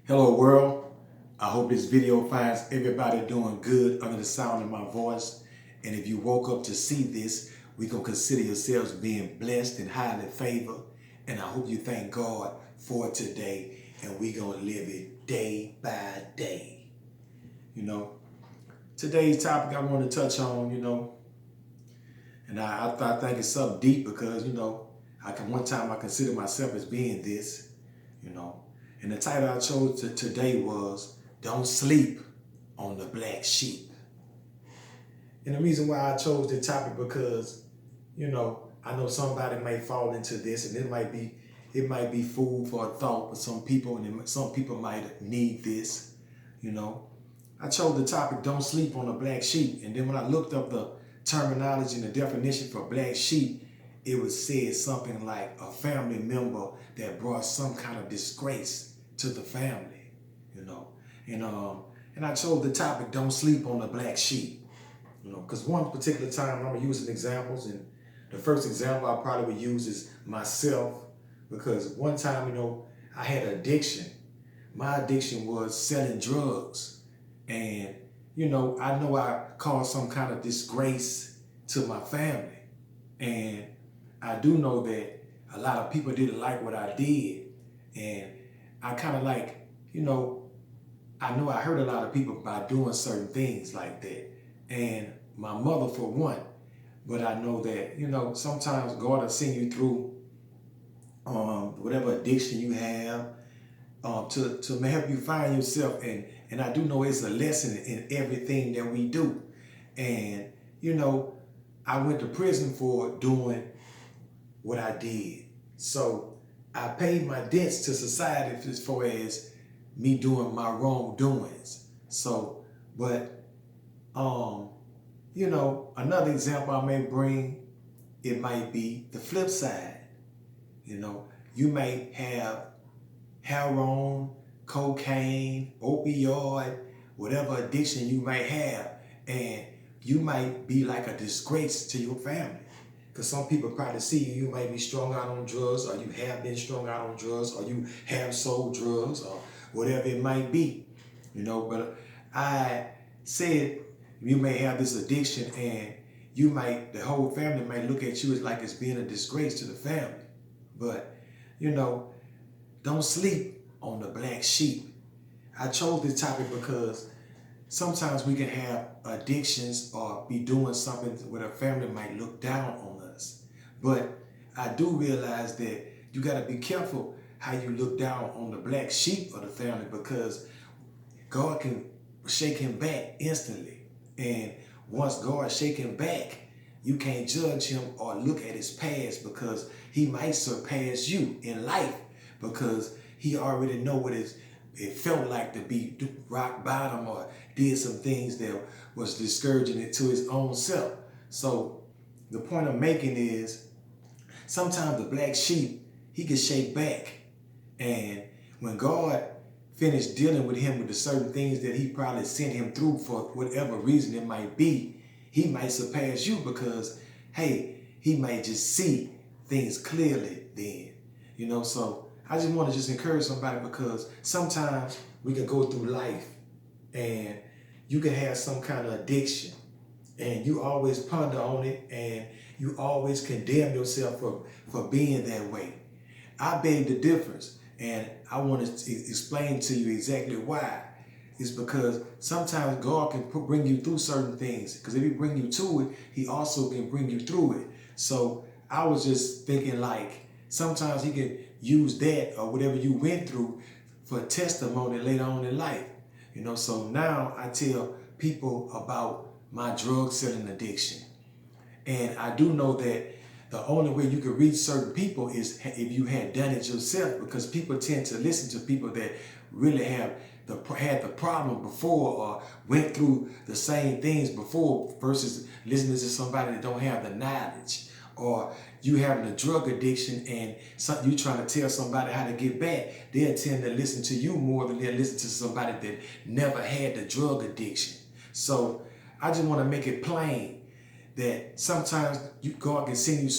Hello world, I hope this video finds everybody doing good under the sound of my voice. And if you woke up to see this, we're going to consider yourselves being blessed and highly favored. And I hope you thank God for today, and we're going to live it day by day. Today's topic I want to touch on, and I think it's something deep because, one time I considered myself as being this, you know. And the title I chose today was Don't Sleep on the Black Sheep. And the reason why I chose this topic because, I know somebody may fall into this, and it might be food for thought for some people, and some people might need this, I chose the topic Don't Sleep on the Black Sheep. And then when I looked up the terminology and the definition for black sheep, it was said something like a family member that brought some kind of disgrace to the family, and I chose the topic Don't Sleep on the Black Sheep, because one particular time I'm using examples, and the first example I probably would use is myself, because one time, I had an addiction. My addiction was selling drugs, and I know I caused some kind of disgrace to my family, and I do know that a lot of people didn't like what I did, and I kind of I know I hurt a lot of people by doing certain things like that, and my mother for one. But I know that, sometimes God will send you through whatever addiction you have to help you find yourself, and I do know it's a lesson in everything that we do. And, I went to prison for doing what I did. So I paid my debts to society as far as me doing my wrongdoings. So, but, another example I may bring, it might be the flip side. You may have heroin, cocaine, opioid, whatever addiction you might have, and you might be like a disgrace to your family. Because some people probably see you might be strung out on drugs, or you have been strung out on drugs, or you have sold drugs, or whatever it might be. But I said you may have this addiction, and the whole family might look at you as like it's being a disgrace to the family. But, don't sleep on the black sheep. I chose this topic because sometimes we can have addictions or be doing something where the family might look down on us. But I do realize that you got to be careful how you look down on the black sheep of the family, because God can shake him back instantly. And once God shake him back, you can't judge him or look at his past, because he might surpass you in life, because he already know what it felt like to be rock bottom, or did some things that was discouraging it to his own self. So the point I'm making is sometimes the black sheep, he can shake back. And when God finished dealing with him with the certain things that he probably sent him through for whatever reason it might be, he might surpass you, because, hey, he might just see things clearly then. So I just want to encourage somebody, because sometimes we can go through life and you can have some kind of addiction, and you always ponder on it, and you always condemn yourself for being that way. I beg the difference, and I want to explain to you exactly why. It's because sometimes God can bring you through certain things, because if he bring you to it, he also can bring you through it. So I was just thinking, like, sometimes he can use that or whatever you went through for testimony later on in life. So now I tell people about my drug selling addiction. And I do know that the only way you can reach certain people is if you had done it yourself, because people tend to listen to people that really had the problem before, or went through the same things before, versus listening to somebody that don't have the knowledge. Or you having a drug addiction and you trying to tell somebody how to get back, they'll tend to listen to you more than they'll listen to somebody that never had the drug addiction. So I just want to make it plain that sometimes God can send you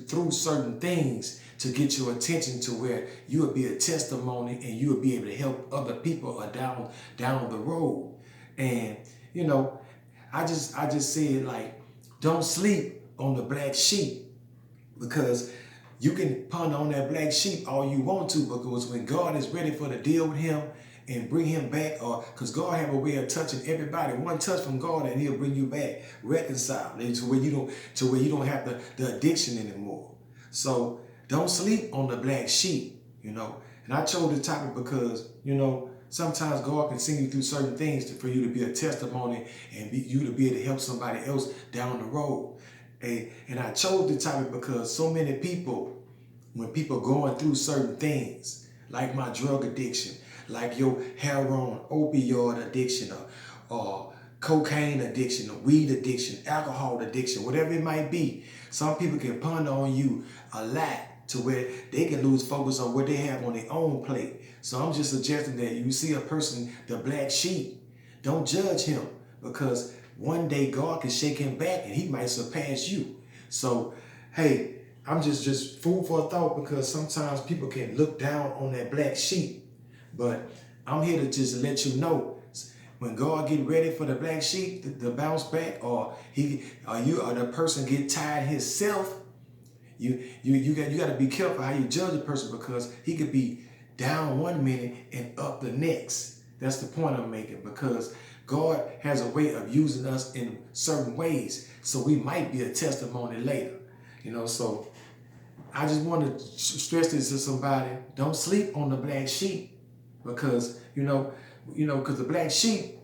through certain things to get your attention to where you will be a testimony and you will be able to help other people down the road. And you know, I just said, like, don't sleep on the black sheep, because you can ponder on that black sheep all you want to, because when God is ready for the deal with him and bring him back, or because God have a way of touching everybody, one touch from God and he'll bring you back reconciled to where you don't have the addiction anymore. So don't sleep on the black sheep, you know. And I chose the topic because, you know, sometimes God can send you through certain things for you to be a testimony and you to be able to help somebody else down the road. And I chose the topic because so many people, when people going through certain things, like my drug addiction, like your heroin, opioid addiction, or cocaine addiction, or weed addiction, alcohol addiction, whatever it might be, some people can ponder on you a lot to where they can lose focus on what they have on their own plate. So I'm just suggesting that you see a person, the black sheep, don't judge him, because one day God can shake him back and he might surpass you. So, hey, I'm just food for thought, because sometimes people can look down on that black sheep. But I'm here to just let you know, when God get ready for the black sheep to bounce back, or the person get tired himself, you got to be careful how you judge a person, because he could be down one minute and up the next. That's the point I'm making, because God has a way of using us in certain ways, so we might be a testimony later. You know, so I just want to stress this to somebody: don't sleep on the black sheep, because because the black sheep,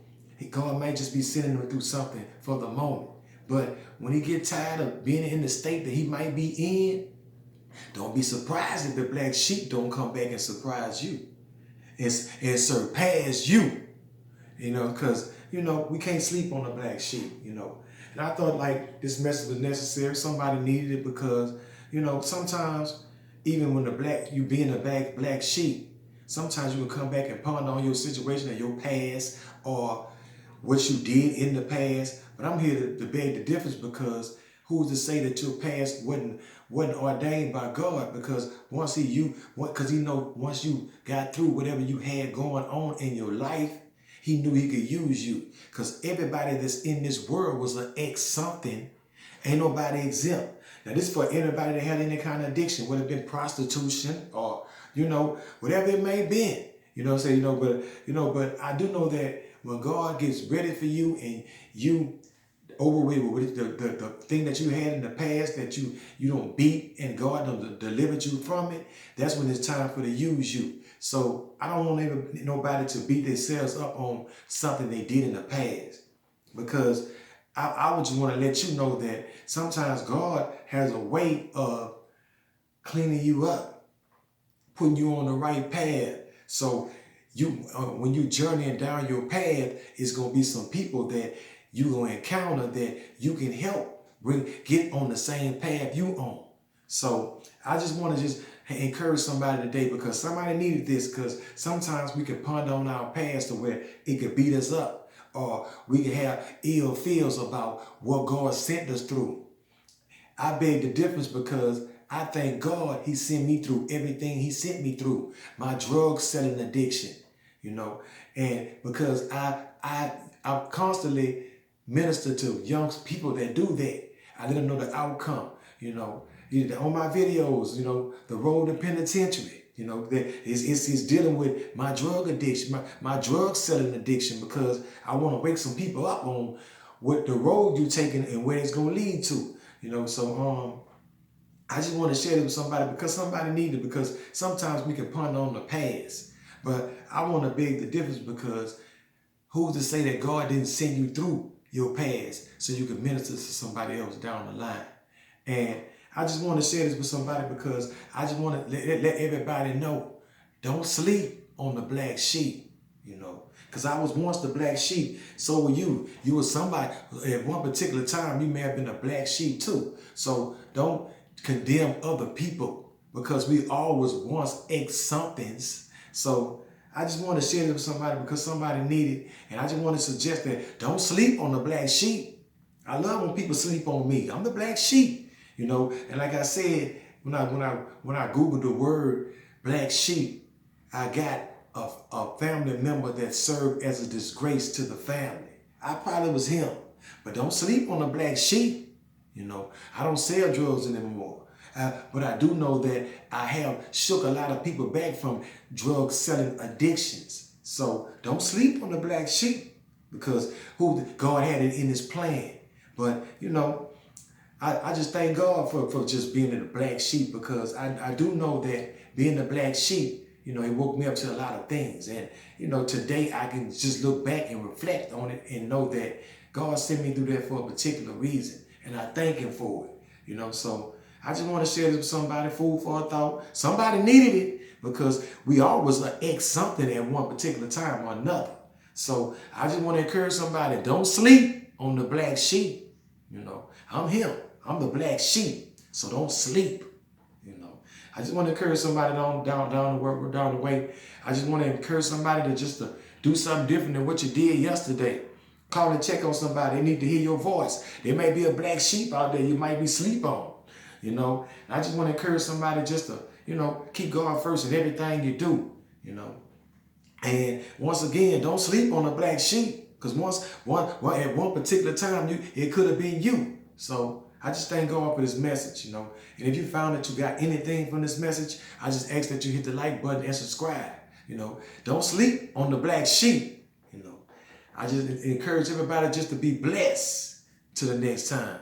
God might just be sending him through something for the moment. But when he get tired of being in the state that he might be in, don't be surprised if the black sheep don't come back and surprise you and surpass you. Because, we can't sleep on the black sheep, And I thought, like, this message was necessary. Somebody needed it, because, sometimes even when you being a black sheep, sometimes you will come back and ponder on your situation or your past or what you did in the past. But I'm here to beg the difference, because who's to say that your past wasn't ordained by God? Because once he got through whatever you had going on in your life, he knew he could use you. Because everybody that's in this world was an ex something. Ain't nobody exempt. Now, this is for anybody that had any kind of addiction, whether it been prostitution or, whatever it may have been. But I do know that when God gets ready for you and you over with the thing that you had in the past that you don't beat, and God done delivered you from it, that's when it's time for to use you. So I don't want nobody to beat themselves up on something they did in the past, because I would just want to let you know that sometimes God has a way of cleaning you up, putting you on the right path. So when you journeying down your path, it's going to be some people that you're going to encounter that you can help get on the same path you on. So I just want to encourage somebody today, because somebody needed this, because sometimes we can ponder on our past to where it could beat us up, or we can have ill feels about what God sent us through. I beg the difference, because I thank God he sent me through everything he sent me through. My drug selling addiction, and because I constantly minister to young people that do that. I let them know the outcome, on my videos, the road to penitentiary, that it's dealing with my drug addiction, my drug selling addiction, because I want to wake some people up on what the road you're taking and where it's going to lead to, So I just want to share it with somebody, because somebody needs it, because sometimes we can ponder on the past. But I want to beg the difference, because who's to say that God didn't send you through your past so you can minister to somebody else down the line? And I just want to share this with somebody, because I just want to let everybody know, don't sleep on the black sheep, because I was once the black sheep. So were you. You were somebody at one particular time. You may have been a black sheep too. So don't condemn other people, because we all was once ex-somethings. So I just want to share this with somebody, because somebody needed it. And I just want to suggest that don't sleep on the black sheep. I love when people sleep on me. I'm the black sheep, And like I said, when I Googled the word black sheep, I got a family member that served as a disgrace to the family. I probably was him. But don't sleep on the black sheep. You know, I don't sell drugs anymore. But I do know that I have shook a lot of people back from drug selling addictions. So don't sleep on the black sheep, because who God had it in his plan. But, you know, I just thank God for just being the black sheep, because I do know that being the black sheep, you know, it woke me up to a lot of things. And, you know, today I can just look back and reflect on it and know that God sent me through that for a particular reason. And I thank him for it, you know. So I just want to share this with somebody, food for a thought. Somebody needed it, because we all was an ex something at one particular time or another. So I just want to encourage somebody, don't sleep on the black sheep. You know, I'm him. I'm the black sheep. So don't sleep. You know, I just want to encourage somebody down the way. I just want to encourage somebody to do something different than what you did yesterday. Call and check on somebody. They need to hear your voice. There may be a black sheep out there you might be sleep on. You know, and I just want to encourage somebody just to, you know, keep God first in everything you do. You know, and once again, don't sleep on the black sheep, because at one particular time, it could have been you. So I just thank God for this message, you know. And if you found that you got anything from this message, I just ask that you hit the like button and subscribe. You know, don't sleep on the black sheep. You know, I just encourage everybody just to be blessed till the next time.